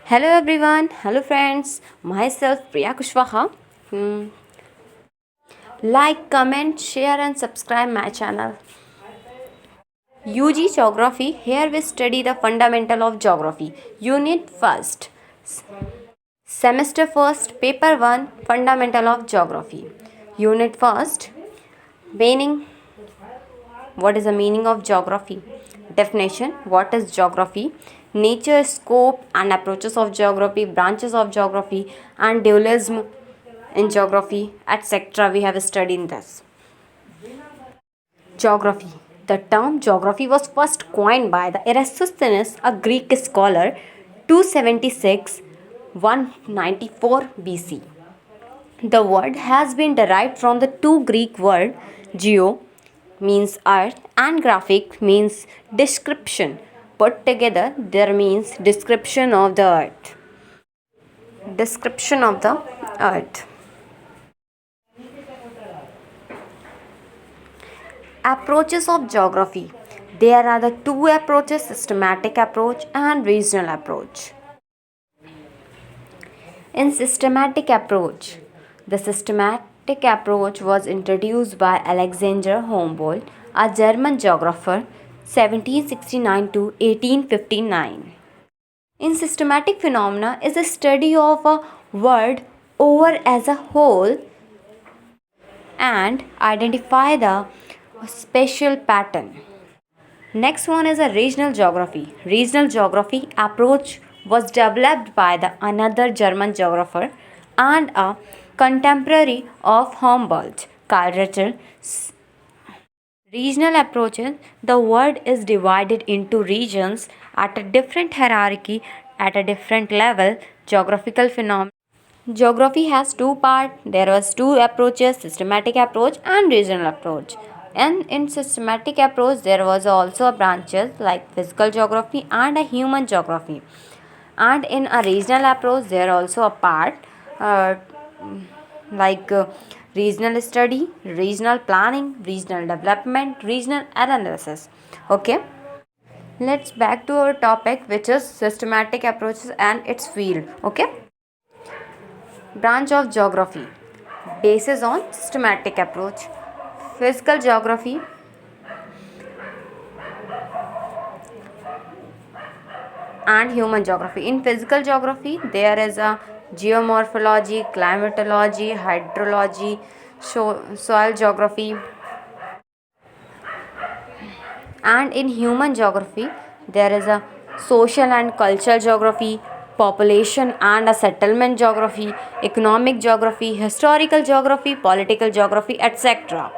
Hello everyone, hello friends, myself Priya Kushwaha. Hmm. Like, comment, share, and subscribe my channel. UG Geography. Here we study the fundamental of geography. Unit first, semester first, paper 1, fundamental of geography. Unit first, meaning. What is the meaning of geography? Definition. What is geography? Nature, scope, and approaches of geography, branches of geography, and dualism in geography, etc. We have studied this. Geography. The term geography was first coined by the Eratosthenes, a Greek scholar, 276 194 BC. The word has been derived from the two Greek words geo means earth and graphic means description. Put together, there means description of the earth. Description of the earth. Approaches of geography. There are the two approaches, systematic approach and regional approach. In systematic approach, the systematic approach was introduced by Alexander Humboldt, a German geographer, 1769 to 1859. In systematic phenomena is a study of a world over as a whole and identify the special pattern. Next one is a regional geography. Regional geography approach was developed by the another German geographer and a contemporary of Humboldt, Karl Rachel. Regional approaches, the world is divided into regions at a different hierarchy at a different level. Geographical phenomena. Geography has two parts. There was two approaches, systematic approach and regional approach. And in systematic approach, there was also branches like physical geography and a human geography. And in a regional approach, there also a part uh, like regional study, regional planning, regional development, regional analysis. Okay. Let's back to our topic, which is systematic approaches and its field. Okay. Branch of geography. Basis on systematic approach. Physical geography. And human geography. In physical geography, there is a geomorphology, climatology, hydrology, soil geography. And in human geography, there is a social and cultural geography, population and a settlement geography, economic geography, historical geography, political geography, etc.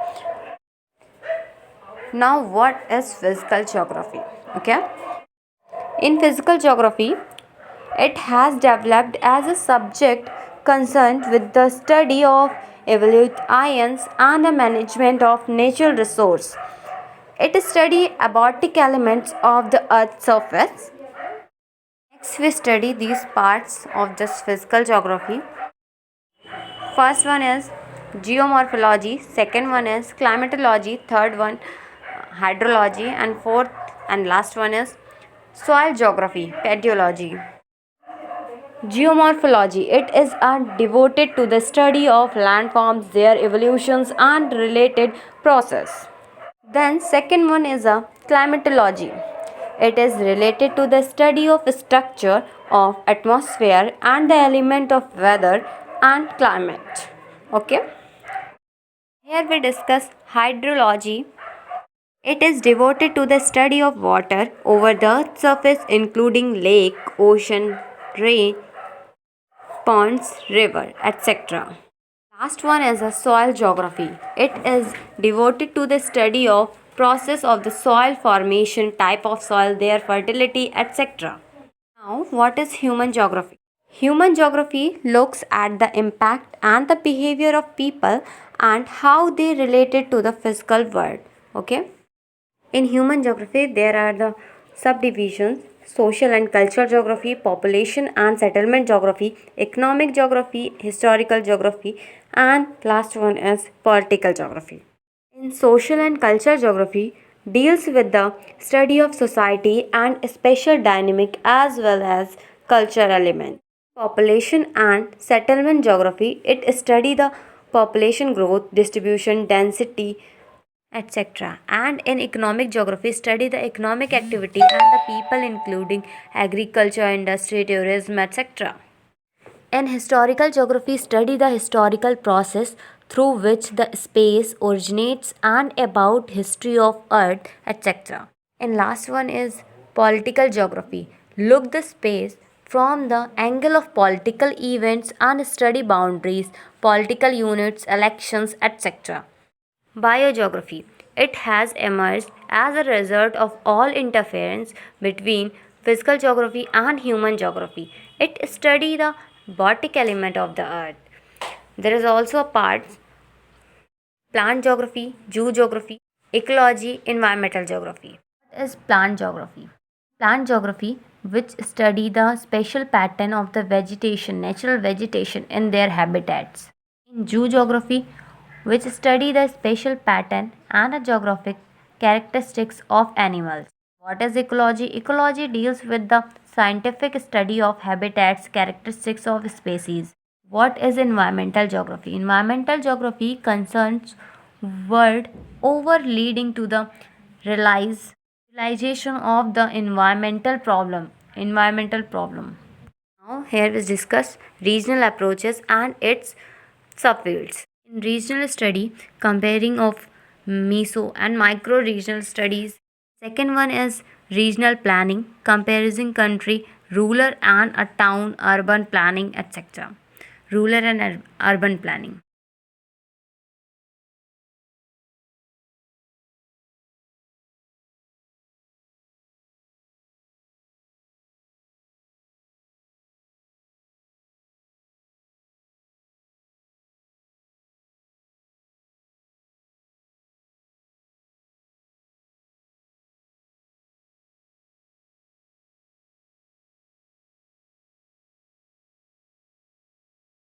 Now, what is physical geography? Okay. In physical geography, it has developed as a subject concerned with the study of evolute ions and the management of natural resource. It studies abiotic elements of the earth's surface. Next, we study these parts of this physical geography. First one is geomorphology, second one is climatology, third one hydrology, and fourth and last one is soil geography, pedology. Geomorphology. It is devoted to the study of landforms, their evolutions and related process. Then second one is a climatology. It is related to the study of structure of atmosphere and the element of weather and climate. Okay. Here we discuss hydrology. It is devoted to the study of water over the earth's surface including lake, ocean, rain, ponds, river, etc. Last one is a soil geography. It is devoted to the study of process of the soil formation, type of soil, their fertility, etc. Now, what is human geography? Human geography looks at the impact and the behavior of people and how they related to the physical world. Okay? In human geography, there are the subdivisions: social and cultural geography, population and settlement geography, economic geography, historical geography, and last one is political geography. In social and cultural geography, deals with the study of society and special dynamic as well as culture element. Population and settlement geography, it study the population growth, distribution, density, etc. And in economic geography, study the economic activity and the people including agriculture, industry, tourism, etc. In historical geography, study the historical process through which the space originates and about history of earth, etc. And last one is political geography. Look the space from the angle of political events and study boundaries, political units, elections, etc. Biogeography. It has emerged as a result of all interference between physical geography and human geography. It studies the biotic element of the earth. There is also a part plant geography, zoo geography, ecology, environmental geography. What is plant geography? Plant geography, which study the spatial pattern of the vegetation, natural vegetation in their habitats. In zoo geography, which study the spatial pattern and the geographic characteristics of animals. What is ecology? Ecology deals with the scientific study of habitats, characteristics of species. What is environmental geography? Environmental geography concerns world over leading to the realization of the environmental problem. Now here we discuss regional approaches and its subfields. In regional study, comparing of meso and micro regional studies. Second one is regional planning, comparison country, rural and a town, urban planning, etc. Rural and urban planning.